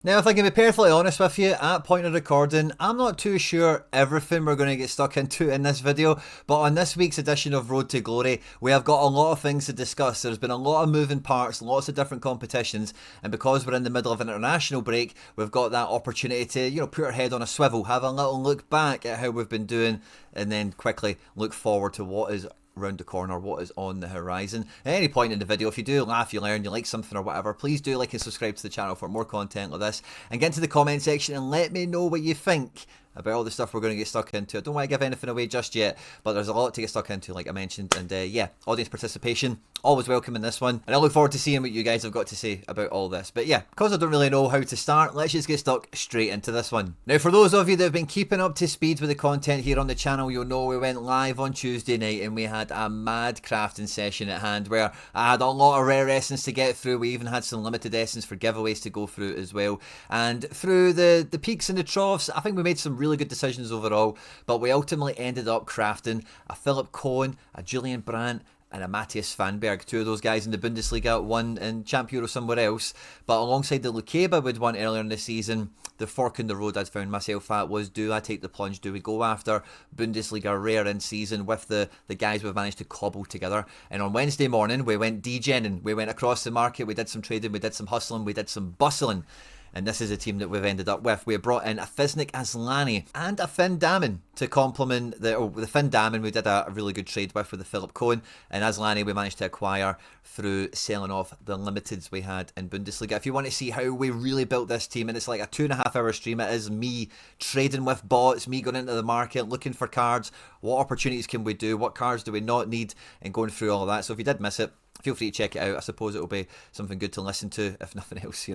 Now, if I can be perfectly honest with you, at point of recording, I'm not too sure everything we're going to get stuck into in this video, but on this week's edition of Road to Glory, we have got a lot of things to discuss. There's been a lot of moving parts, lots of different competitions, and because we're in the middle of an international break, we've got that opportunity to, put our head on a swivel, have a little look back at how we've been doing, and then quickly look forward to what is around the corner, what is on the horizon. At any point in the video, if you do laugh, you learn, you like something or whatever, please do like and subscribe to the channel for more content like this, and get into the comment section and let me know what you think about all the stuff we're going to get stuck into. I don't want to give anything away just yet, but there's a lot to get stuck into, like I mentioned, and yeah, audience participation always welcome in this one, and I look forward to seeing what you guys have got to say about all this. But yeah, because I don't really know how to start, let's just get stuck straight into this one. Now, for those of you that have been keeping up to speed with the content here on the channel, you'll know we went live on Tuesday night and we had a mad crafting session at hand where I had a lot of rare essence to get through. We even had some limited essence for giveaways to go through as well, and through the peaks and the troughs, I think we made some really good decisions overall, but we ultimately ended up crafting a Philip Cohen, a Julian Brandt, and a Matthias Svanberg. Two of those guys in the Bundesliga, one in Champ Euro somewhere else. But alongside the Lukeba we'd won earlier in the season, the fork in the road I'd found myself at was, do I take the plunge? Do we go after Bundesliga rare in season with the guys we've managed to cobble together? And on Wednesday morning, we went degenning. We went across the market, we did some trading, we did some hustling, we did some bustling. And this is a team that we've ended up with. We brought in a Fiznik Aslani and a Finn Daman to complement the Finn Daman we did a really good trade with the Philip Cohen, and Aslani we managed to acquire through selling off the limiteds we had in Bundesliga. If you want to see how we really built this team, and it's like a 2.5 hour stream, it is me trading with bots, me going into the market, looking for cards, what opportunities can we do, what cards do we not need, and going through all of that. So if you did miss it, feel free to check it out. I suppose it'll be something good to listen to, if nothing else,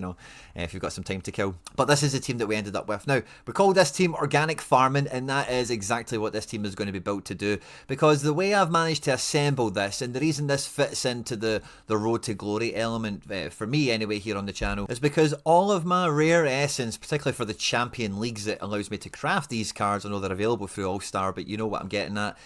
if you've got some time to kill. But this is the team that we ended up with. Now, we call this team Organic Farming, and that is exactly what this team is going to be built to do, because the way I've managed to assemble this, and the reason this fits into the Road to Glory element, for me anyway, here on the channel, is because all of my rare essence, particularly for the champion leagues that allows me to craft these cards, I know they're available through All-Star, but you know what I'm getting at,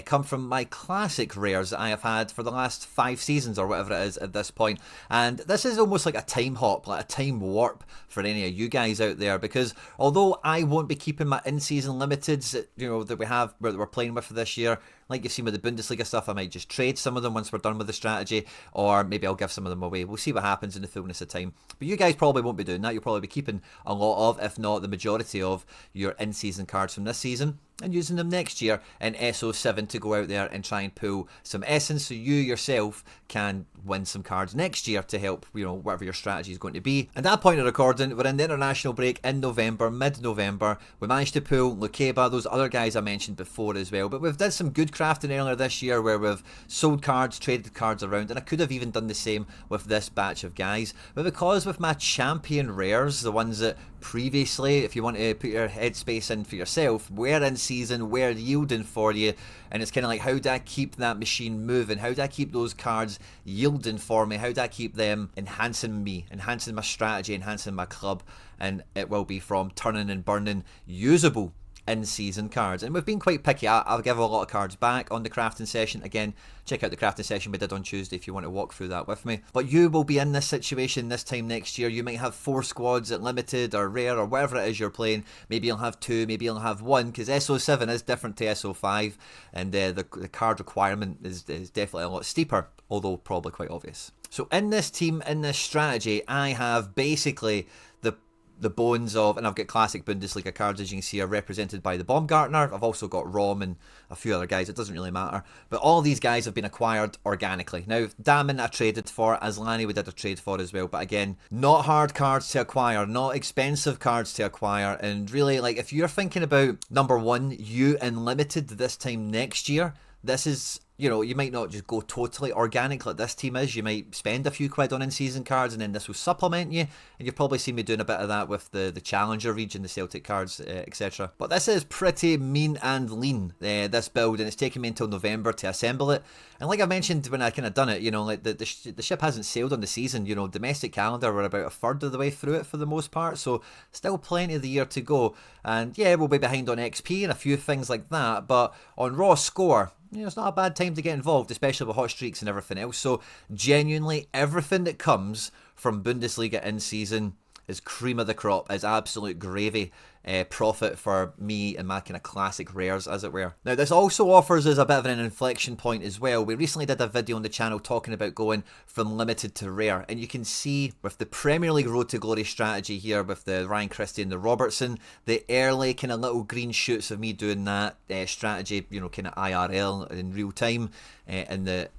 come from my classic rares that I have had for the last 5 seasons or whatever it is at this point. And this is almost like a time hop, like a time warp for any of you guys out there, because although I won't be keeping my in-season limiteds that we have, that we're playing with for this year, like you've seen with the Bundesliga stuff, I might just trade some of them once we're done with the strategy, or maybe I'll give some of them away. We'll see what happens in the fullness of time. But you guys probably won't be doing that. You'll probably be keeping a lot of, if not the majority of, your in-season cards from this season and using them next year in SO7 to go out there and try and pull some essence so you yourself can win some cards next year to help, whatever your strategy is going to be. At that point of recording, we're in the international break in November, mid-November. We managed to pull Lukeba, those other guys I mentioned before as well, but we've done some good crafting earlier this year where we've sold cards, traded cards around, and I could have even done the same with this batch of guys. But because with my champion rares, the ones that previously, if you want to put your headspace in for yourself, were in season, were yielding for you, and it's kind of like, how do I keep that machine moving? How do I keep those cards yielding for me? How do I keep them enhancing me, enhancing my strategy, enhancing my club? And it will be from turning and burning usable in-season cards. And we've been quite picky. I'll give a lot of cards back on the crafting session. Again, check out the crafting session we did on Tuesday if you want to walk through that with me. But you will be in this situation this time next year. You might have 4 squads at limited or rare or whatever it is you're playing. Maybe you'll have 2, maybe you'll have 1, because SO7 is different to SO5, and the card requirement is definitely a lot steeper, although probably quite obvious. So in this team, in this strategy, I have basically the bones of, and I've got classic Bundesliga cards, as you can see, are represented by the Baumgartner. I've also got Rom and a few other guys, it doesn't really matter. But all these guys have been acquired organically. Now, Daman I traded for, Aslani we did a trade for as well, but again, not hard cards to acquire, not expensive cards to acquire, and really, like, if you're thinking about, number one, you in limited this time next year, this is, you might not just go totally organic like this team is. You might spend a few quid on in-season cards and then this will supplement you. And you've probably seen me doing a bit of that with the Challenger region, the Celtic cards, etc. But this is pretty mean and lean, this build, and it's taken me until November to assemble it. And like I mentioned when I kind of done it, like the ship hasn't sailed on the season. Domestic calendar, we're about a third of the way through it for the most part. So still plenty of the year to go. And yeah, we'll be behind on XP and a few things like that. But on raw score, it's not a bad time to get involved, especially with hot streaks and everything else. So genuinely, everything that comes from Bundesliga in season is cream of the crop, is absolute gravy. Profit for me and my kind of classic rares, as it were. Now, this also offers us a bit of an inflection point as well. We recently did a video on the channel talking about going from limited to rare, and you can see with the Premier League Road to Glory strategy here with the Ryan Christie and the Robertson, the early kind of little green shoots of me doing that strategy, you know, kind of IRL in real time in the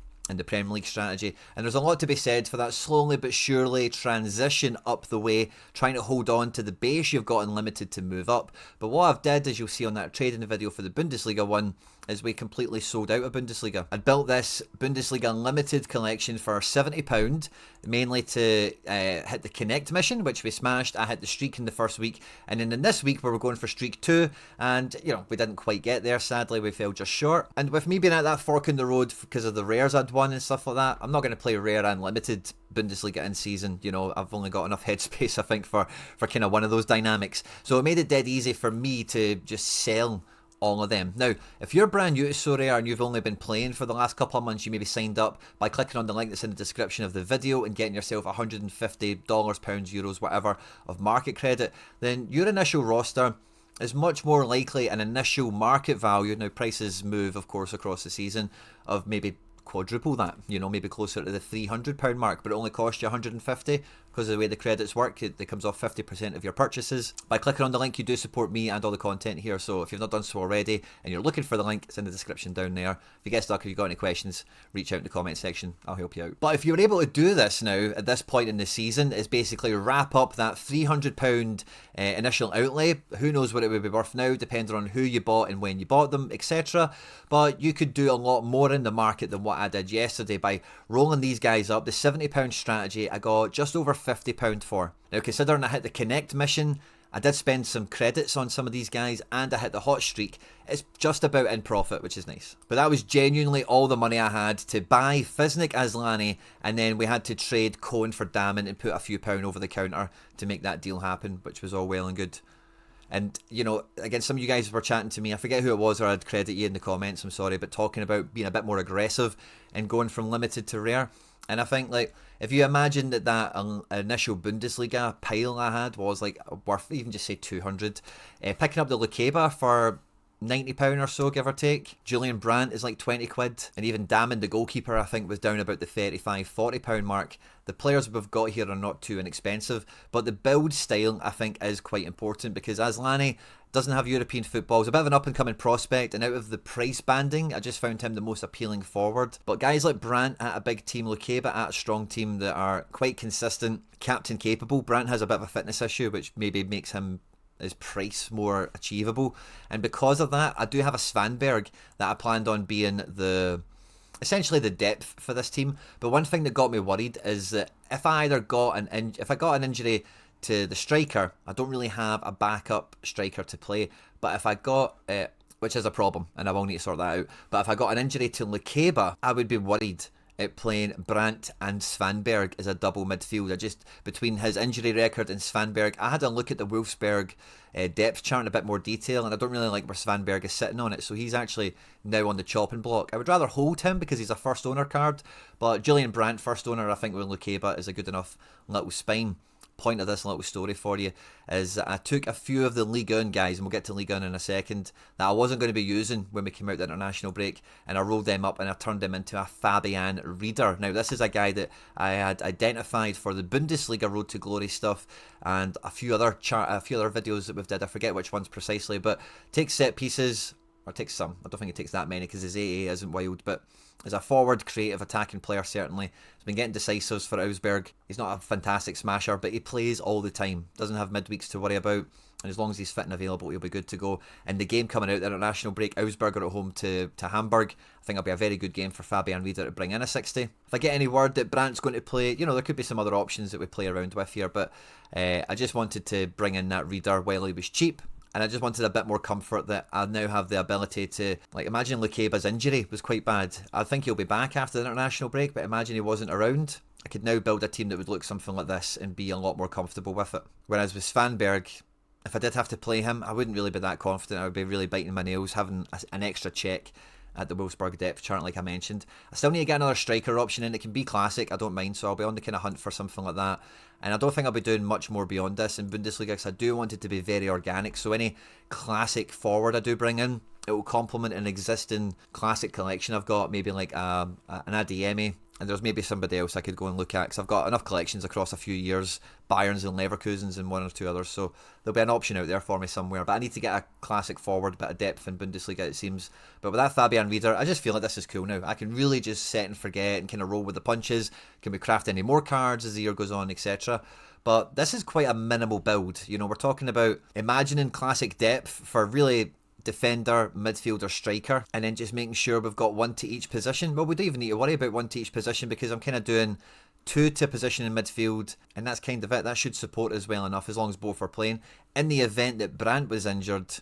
Premier League strategy. And there's a lot to be said for that slowly but surely transition up the way, trying to hold on to the base you've got in limited to move up. But what I've did, as you'll see on that trading video for the Bundesliga one, is we completely sold out of Bundesliga. I'd built this Bundesliga Unlimited collection for £70, mainly to hit the Connect mission, which we smashed. I hit the streak in the first week, and then in this week we were going for streak 2, and you know, we didn't quite get there, sadly. We fell just short. And with me being at that fork in the road because of the rares I'd won and stuff like that, I'm not going to play rare and limited Bundesliga in season. You know, I've only got enough headspace, I think, for kind of one of those dynamics. So it made it dead easy for me to just sell all of them. Now, if you're brand new to Sorare and you've only been playing for the last couple of months, you may be signed up by clicking on the link that's in the description of the video and getting yourself $150, pounds, euros, whatever, of market credit, then your initial roster is much more likely an initial market value. Now, prices move, of course, across the season, of maybe quadruple that, you know, maybe closer to the £300 mark, but it only costs you 150 because of the way the credits work. It comes off 50% of your purchases. By clicking on the link, you do support me and all the content here. So if you've not done so already and you're looking for the link, it's in the description down there. If you get stuck, if you've got any questions, reach out in the comment section. I'll help you out. But if you're able to do this now at this point in the season, is basically wrap up that £300 initial outlay. Who knows what it would be worth now, depending on who you bought and when you bought them, etc. But you could do a lot more in the market than what I did yesterday by rolling these guys up. The £70 strategy I got just over £50 for. Now, considering I hit the Connect mission, I did spend some credits on some of these guys, and I hit the hot streak. It's just about in profit, which is nice. But that was genuinely all the money I had to buy Fiznik Asllani, and then we had to trade Cohen for Damon and put a few pound over the counter to make that deal happen, which was all well and good. And, you know, again, some of you guys were chatting to me, I forget who it was, or I'd credit you in the comments, I'm sorry, but talking about being a bit more aggressive and going from limited to rare. And I think, like, if you imagine that initial Bundesliga pile I had was, like, worth, even just say 200, picking up the Lukeba for £90 or so, give or take. Julian Brandt is like 20 quid. And even Damon, the goalkeeper, I think was down about the £35-40 mark. The players we've got here are not too inexpensive, but the build style, I think, is quite important, because Asllani doesn't have European football. He's a bit of an up-and-coming prospect, and out of the price banding, I just found him the most appealing forward. But guys like Brandt at a big team, Lukeba at a strong team that are quite consistent, captain capable. Brandt has a bit of a fitness issue, which maybe makes his price more achievable. And because of that, I do have a Svanberg that I planned on being essentially the depth for this team. But one thing that got me worried is that if I got an injury to the striker, I don't really have a backup striker to play. But if I got which is a problem, and I will need to sort that out. But if I got an injury to Lukeba, I would be worried at playing Brandt and Svanberg as a double midfielder. Just between his injury record and Svanberg, I had a look at the Wolfsburg depth chart in a bit more detail, and I don't really like where Svanberg is sitting on it, so he's actually now on the chopping block. I would rather hold him because he's a first owner card, but Julian Brandt, first owner, I think with Lukeba is a good enough little spine. Point of this little story for you is that I took a few of the Ligue 1 guys, and we'll get to Ligue 1 in a second, that I wasn't going to be using when we came out the international break, and I rolled them up and I turned them into a Fabian Rieder. Now, this is a guy that I had identified for the Bundesliga Road to Glory stuff, and a few other videos that we've did. I forget which ones precisely, but takes set pieces, or takes some. I don't think it takes that many because his AA isn't wild, but as a forward, creative, attacking player, certainly. He's been getting decisives for Augsburg. He's not a fantastic smasher, but he plays all the time. Doesn't have midweeks to worry about. And as long as he's fit and available, he'll be good to go. And the game coming out, the international break, Augsburg are at home to Hamburg. I think it'll be a very good game for Fabian Rieder to bring in a 60. If I get any word that Brandt's going to play, you know, there could be some other options that we play around with here, but I just wanted to bring in that Rieder while he was cheap. And I just wanted a bit more comfort that I now have the ability to, like, imagine Lukeba's injury was quite bad. I think he'll be back after the international break, but imagine he wasn't around. I could now build a team that would look something like this and be a lot more comfortable with it. Whereas with Svanberg, if I did have to play him, I wouldn't really be that confident. I would be really biting my nails, having an extra check at the Wolfsburg depth chart, like I mentioned. I still need to get another striker option in. It can be classic, I don't mind, so I'll be on the kind of hunt for something like that. And I don't think I'll be doing much more beyond this in Bundesliga, because I do want it to be very organic. So any classic forward I do bring in, it will complement an existing classic collection I've got, maybe like an Adeyemi. And there's maybe somebody else I could go and look at, because I've got enough collections across a few years, Bayerns and Leverkusens and one or two others, so there'll be an option out there for me somewhere. But I need to get a classic forward, bit of depth in Bundesliga, it seems. But with that Fabian Rieder, I just feel like this is cool now. I can really just set and forget and kind of roll with the punches. Can we craft any more cards as the year goes on, etc.? But this is quite a minimal build. You know, we're talking about imagining classic depth for really defender, midfielder, striker, and then just making sure we've got one to each position. Well, we don't even need to worry about one to each position, because I'm kind of doing two to position in midfield, and that's kind of it. That should support us well enough, as long as both are playing. In the event that Brandt was injured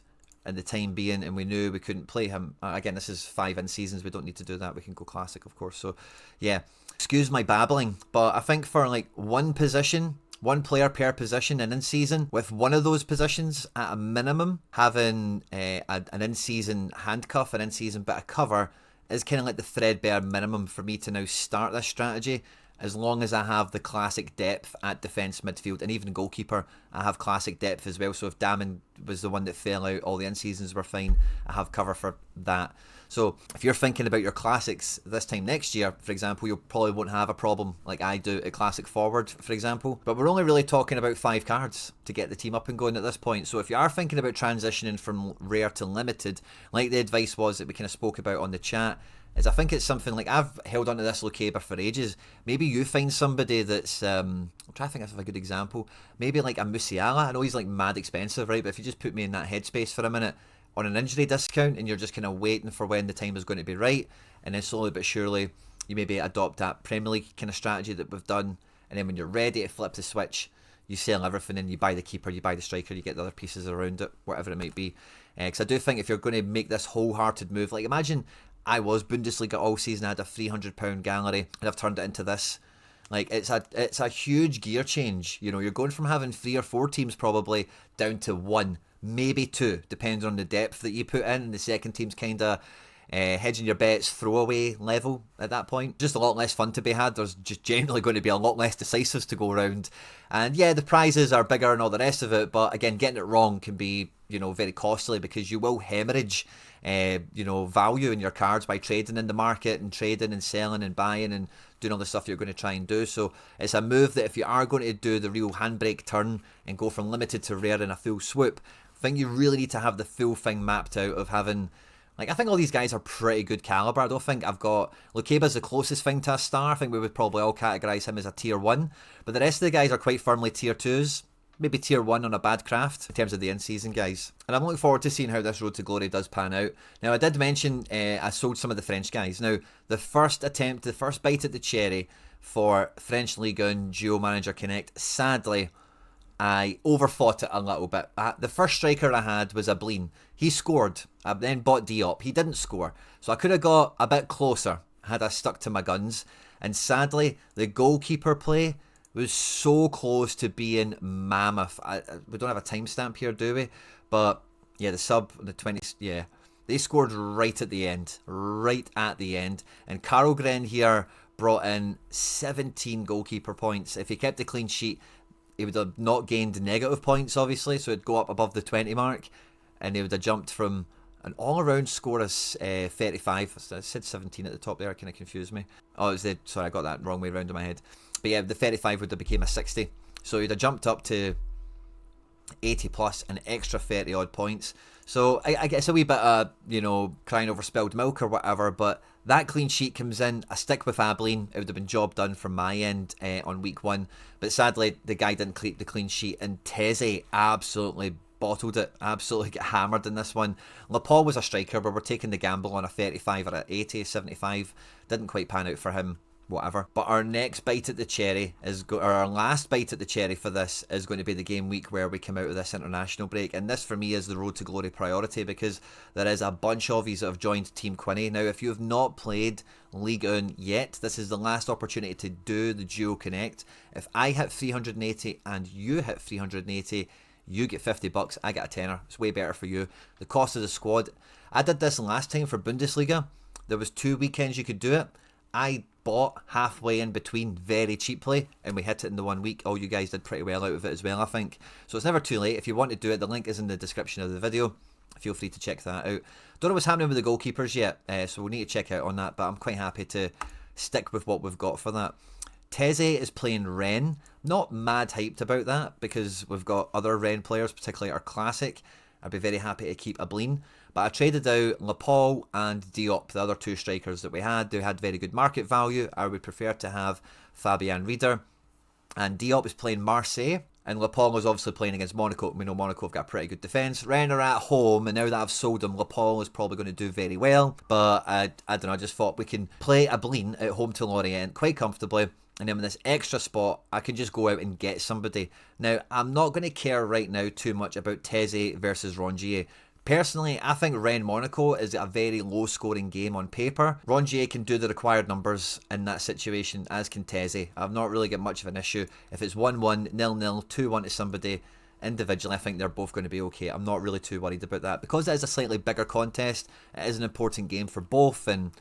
at the time being, and we knew we couldn't play him, again, this is 5 in seasons, we don't need to do that, we can go classic, of course. So yeah, excuse my babbling, but I think for like one position, one player per position and in season, with one of those positions at a minimum having an in-season handcuff, an in-season bit of cover, is kind of like the threadbare minimum for me to now start this strategy. As long as I have the classic depth at defence, midfield, and even goalkeeper, I have classic depth as well. So if Damen was the one that fell out, all the in-seasons were fine, I have cover for that. So if you're thinking about your classics this time next year, for example, you probably won't have a problem like I do at classic forward, for example. But we're only really talking about 5 cards to get the team up and going at this point. So if you are thinking about transitioning from rare to limited, like the advice was that we kind of spoke about on the chat, is I think it's something like, I've held onto this Lokeba for ages. Maybe you find somebody that's, I'm trying to think of a good example. Maybe like a Musiala. I know he's like mad expensive, right? But if you just put me in that headspace for a minute, on an injury discount, and you're just kind of waiting for when the time is going to be right, and then slowly but surely you maybe adopt that Premier League kind of strategy that we've done, and then when you're ready to flip the switch, you sell everything and you buy the keeper, you buy the striker, you get the other pieces around it, whatever it might be. Because I do think if you're going to make this wholehearted move, like imagine I was Bundesliga all season, I had a £300 gallery, and I've turned it into this. Like it's a huge gear change. You know, you're going from having 3 or 4 teams probably down to 1, maybe 2, depends on the depth that you put in. And the second team's kind of hedging your bets, throwaway level at that point. Just a lot less fun to be had. There's just generally going to be a lot less decisives to go around. And yeah, the prizes are bigger and all the rest of it. But again, getting it wrong can be, you know, very costly, because you will hemorrhage you know, value in your cards by trading in the market and trading and selling and buying and doing all the stuff you're going to try and do. So it's a move that if you are going to do the real handbrake turn and go from limited to rare in a full swoop, I think you really need to have the full thing mapped out of having, like, I think all these guys are pretty good caliber. I don't think I've got, Lukeba's the closest thing to a star. I think we would probably all categorise him as a tier 1, but the rest of the guys are quite firmly tier 2s. Maybe tier 1 on a bad craft in terms of the in-season guys. And I'm looking forward to seeing how this Road to Glory does pan out. Now, I did mention I sold some of the French guys. Now, the first attempt, the first bite at the cherry for French Ligue 1 Duo Manager Connect, sadly, I overthought it a little bit. The first striker I had was Ablin. He scored. I then bought Diop. He didn't score. So I could have got a bit closer had I stuck to my guns. And sadly, the goalkeeper play was so close to being mammoth. We don't have a timestamp here, do we? But yeah, the sub, the 20, yeah, they scored right at the end. Right at the end. And Karl Gren here brought in 17 goalkeeper points. If he kept a clean sheet, he would have not gained negative points, obviously, so it'd go up above the 20 mark, and he would have jumped from an all-around score of 35. I said 17 at the top there, it kind of confused me. Oh, it was the, sorry, I got that wrong way around in my head. But yeah, the 35 would have became a 60. So he'd have jumped up to 80 plus an extra 30 odd points. So I guess a wee bit of, you know, crying over spilled milk or whatever, but that clean sheet comes in. I stick with Abilene. It would have been job done from my end on week 1. But sadly, the guy didn't keep the clean sheet, and Teze absolutely bottled it, absolutely get hammered in this one. Lapaul was a striker, but we're taking the gamble on a 35 or a 80, 75. Didn't quite pan out for him. Whatever. But our next bite at the cherry is our last bite at the cherry for this is going to be the game week where we come out of this international break, and this for me is the Road to Glory priority, because there is a bunch of you that have joined Team Quinny. Now, if you have not played Ligue 1 yet, this is the last opportunity to do the Duo Connect. If I hit 380 and you hit 380, you get $50, I get a tenner. It's way better for you. The cost of the squad, I did this last time for Bundesliga. There was 2 weekends you could do it. I bought halfway in between very cheaply, and we hit it in the 1 week. All you guys did pretty well out of it as well, I think. So it's never too late. If you want to do it, the link is in the description of the video. Feel free to check that out. Don't know what's happening with the goalkeepers yet, so we'll need to check out on that, but I'm quite happy to stick with what we've got for that. Teze is playing Ren. Not mad hyped about that, because we've got other Ren players, particularly our classic. I'd be very happy to keep Ableen. But I traded out Laporte and Diop, the other 2 strikers that we had. They had very good market value. I would prefer to have Fabian Rieder. And Diop is playing Marseille. And Laporte was obviously playing against Monaco. We know Monaco have got pretty good defence. Rennes are at home, and now that I've sold him, Laporte is probably going to do very well. But I don't know, I just thought we can play Ableen at home to Lorient quite comfortably. And then with this extra spot, I can just go out and get somebody. Now, I'm not going to care right now too much about Teze versus Rongier. Personally, I think Rennes Monaco is a very low scoring game on paper. Rongier can do the required numbers in that situation, as can Teze. I've not really got much of an issue. If it's 1-1, 0-0, 2-1 to somebody individually, I think they're both going to be okay. I'm not really too worried about that. Because it is a slightly bigger contest, it is an important game for both, and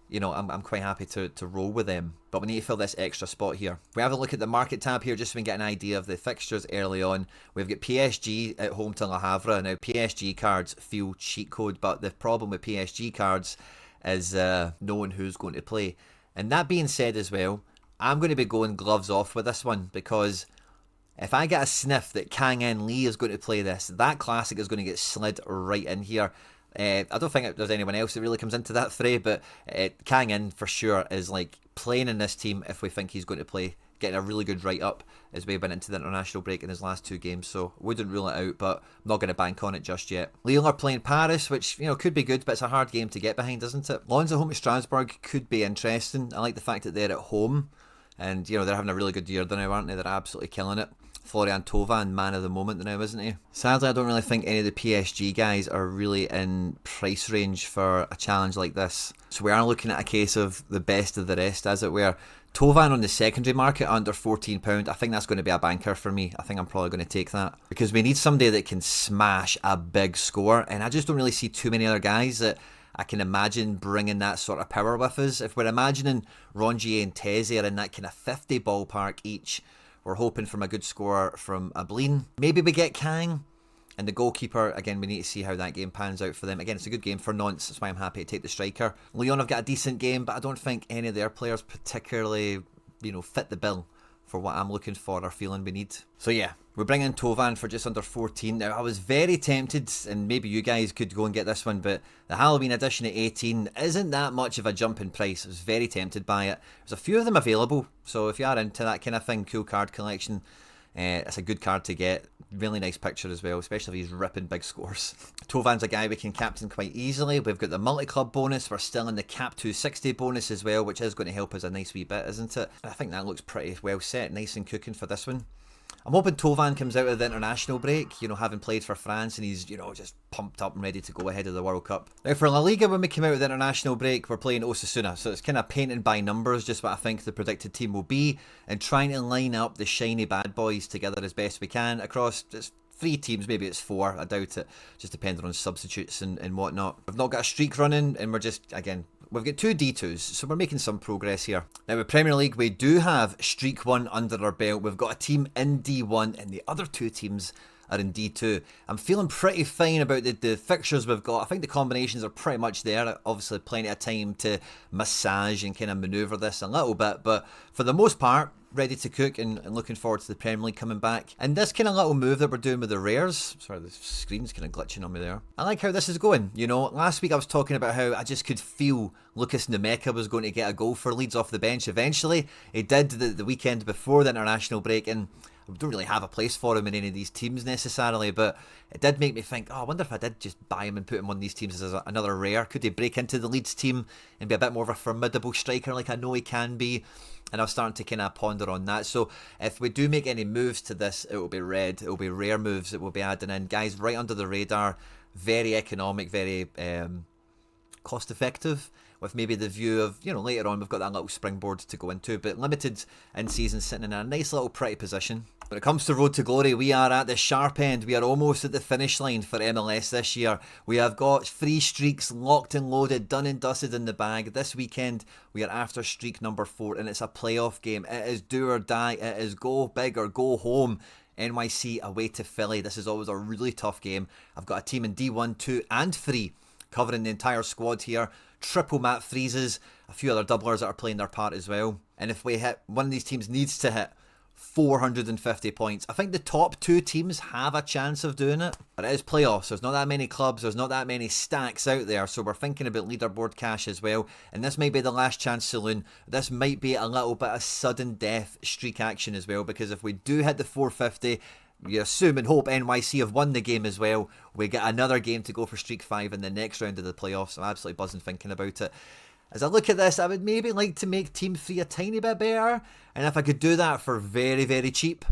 you know, I'm quite happy to roll with them. But we need to fill this extra spot here. We have a look at the market tab here just so we can get an idea of the fixtures early on. We've got PSG at home to Le Havre. Now, PSG cards feel cheat code, but the problem with PSG cards is knowing who's going to play. And that being said as well, I'm going to be going gloves off with this one, because if I get a sniff that Kang In Lee is going to play this, that classic is going to get slid right in here. I don't think there's anyone else that really comes into that fray, but Kang In for sure is like playing in this team if we think he's going to play, getting a really good write-up as we've been into the international break in his last 2 games, so wouldn't rule it out, but I'm not going to bank on it just yet. Lyon are playing Paris, which, you know, could be good, but it's a hard game to get behind, isn't it? Lens at home to Strasbourg could be interesting. I like the fact that they're at home, and, you know, they're having a really good year now, aren't they? They're absolutely killing it. Florian Thauvin, man of the moment now, isn't he? Sadly, I don't really think any of the PSG guys are really in price range for a challenge like this. So we are looking at a case of the best of the rest, as it were. Thauvin on the secondary market under £14, I think that's going to be a banker for me. I think I'm probably going to take that, because we need somebody that can smash a big score, and I just don't really see too many other guys that I can imagine bringing that sort of power with us. If we're imagining Rongier and Teze are in that kind of 50 ballpark each, we're hoping from a good score from Ableen. Maybe we get Kang. And the goalkeeper, again, we need to see how that game pans out for them. Again, it's a good game for Nantes. That's why I'm happy to take the striker. Lyon have got a decent game, but I don't think any of their players particularly, you know, fit the bill for what I'm looking for or feeling we need. So yeah, we're bringing Thauvin for just under 14. Now, I was very tempted, and maybe you guys could go and get this one, but the Halloween edition at 18 isn't that much of a jump in price. I was very tempted by it. There's a few of them available, so if you are into that kind of thing, cool card collection, it's a good card to get. Really nice picture as well, especially if he's ripping big scores. Tauvin's a guy we can captain quite easily. We've got the multi-club bonus. We're still in the cap 260 bonus as well, which is going to help us a nice wee bit, isn't it? I think that looks pretty well set, nice and cooking for this one. I'm hoping Thauvin comes out of the international break, you know, having played for France, and he's, you know, just pumped up and ready to go ahead of the World Cup. Now for La Liga, when we came out of the international break, we're playing Osasuna, so it's kind of painting by numbers, just what I think the predicted team will be, and trying to line up the shiny bad boys together as best we can across just 3 teams, maybe it's 4, I doubt it, just depending on substitutes and whatnot. We've not got a streak running, and we're just, again, we've got 2 D2s, so we're making some progress here. Now with Premier League, we do have Streak 1 under our belt. We've got a team in D1, and the other 2 teams are in D2. I'm feeling pretty fine about the fixtures we've got. I think the combinations are pretty much there. Obviously, plenty of time to massage and kind of manoeuvre this a little bit, but for the most part, ready to cook and looking forward to the Premier League coming back. And this kind of little move that we're doing with the rares, sorry, the screen's kind of glitching on me there. I like how this is going. You know, last week I was talking about how I just could feel Lucas Nemeka was going to get a goal for Leeds off the bench eventually. He did the weekend before the international break, and I don't really have a place for him in any of these teams necessarily, but it did make me think, oh, I wonder if I did just buy him and put him on these teams as another rare. Could he break into the Leeds team and be a bit more of a formidable striker like I know he can be? And I was starting to kind of ponder on that. So if we do make any moves to this, it will be red. It will be rare moves that we'll be adding in. Guys, right under the radar, very economic, very cost effective, with maybe the view of, you know, later on we've got that little springboard to go into, but limited in season, sitting in a nice little pretty position. When it comes to Road to Glory, we are at the sharp end. We are almost at the finish line for MLS this year. We have got 3 streaks locked and loaded, done and dusted in the bag. This weekend, we are after streak number 4, and it's a playoff game. It is do or die. It is go big or go home. NYC away to Philly. This is always a really tough game. I've got a team in D1, 2 and 3 covering the entire squad here. Triple map freezes, a few other doublers that are playing their part as well. And if we hit, one of these teams needs to hit 450 points. I think the top 2 teams have a chance of doing it, but it is playoffs. There's not that many clubs, there's not that many stacks out there, so we're thinking about leaderboard cash as well, and this might be the last chance saloon. This might be a little bit of sudden death streak action as well, because if we do hit the 450, we assume and hope NYC have won the game as well. We get another game to go for streak 5 in the next round of the playoffs. I'm absolutely buzzing thinking about it. As I look at this, I would maybe like to make Team 3 a tiny bit better, and if I could do that for very, very cheap,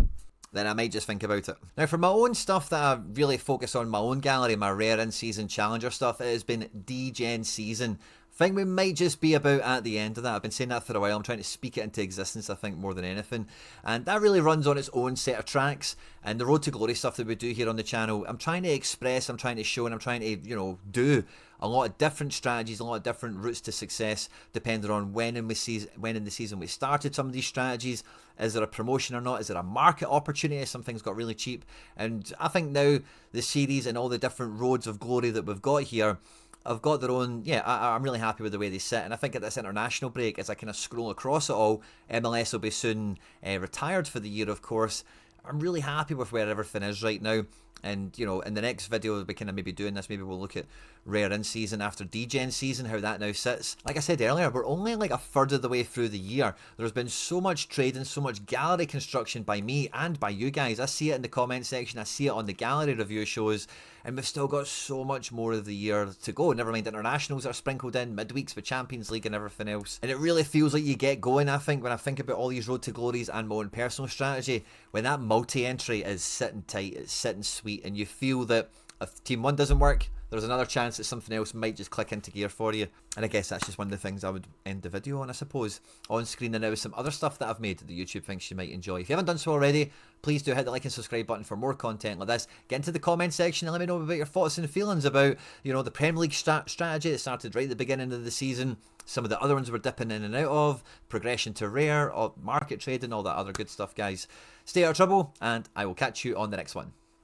then I might just think about it. Now, for my own stuff that I really focus on, my own gallery, my rare in-season challenger stuff, it has been D-Gen season. I think we might just be about at the end of that. I've been saying that for a while. I'm trying to speak it into existence, I think, more than anything. And that really runs on its own set of tracks. And the Road to Glory stuff that we do here on the channel, I'm trying to express, I'm trying to show, and I'm trying to, you know, do a lot of different strategies, a lot of different routes to success, depending on when in the season we started some of these strategies. Is there a promotion or not? Is there a market opportunity? Something's got really cheap. And I think now the series and all the different roads of glory that we've got here have got their own, I'm really happy with the way they sit. And I think at this international break, as I kind of scroll across it all, MLS will be soon retired for the year, of course. I'm really happy with where everything is right now. And, you know, in the next video, we'll be kind of maybe doing this. Maybe we'll look at rare in season after D-Gen season, how that now sits. Like I said earlier, we're only like a third of the way through the year. There's been so much trade and so much gallery construction by me and by you guys. I see it in the comment section. I see it on the gallery review shows. And we've still got so much more of the year to go. Never mind internationals that are sprinkled in, midweeks with Champions League and everything else. And it really feels like you get going, I think, when I think about all these Road to Glories and my own personal strategy. When that multi-entry is sitting tight, it's sitting sweet, and you feel that if Team 1 doesn't work, there's another chance that something else might just click into gear for you. And I guess that's just one of the things I would end the video on, I suppose. On screen and now is some other stuff that I've made that the YouTube thinks you might enjoy. If you haven't done so already, please do hit the like and subscribe button for more content like this. Get into the comment section and let me know about your thoughts and feelings about, you know, the Premier League strategy that started right at the beginning of the season. Some of the other ones we're dipping in and out of, progression to rare, market trading, all that other good stuff, guys. Stay out of trouble, and I will catch you on the next one.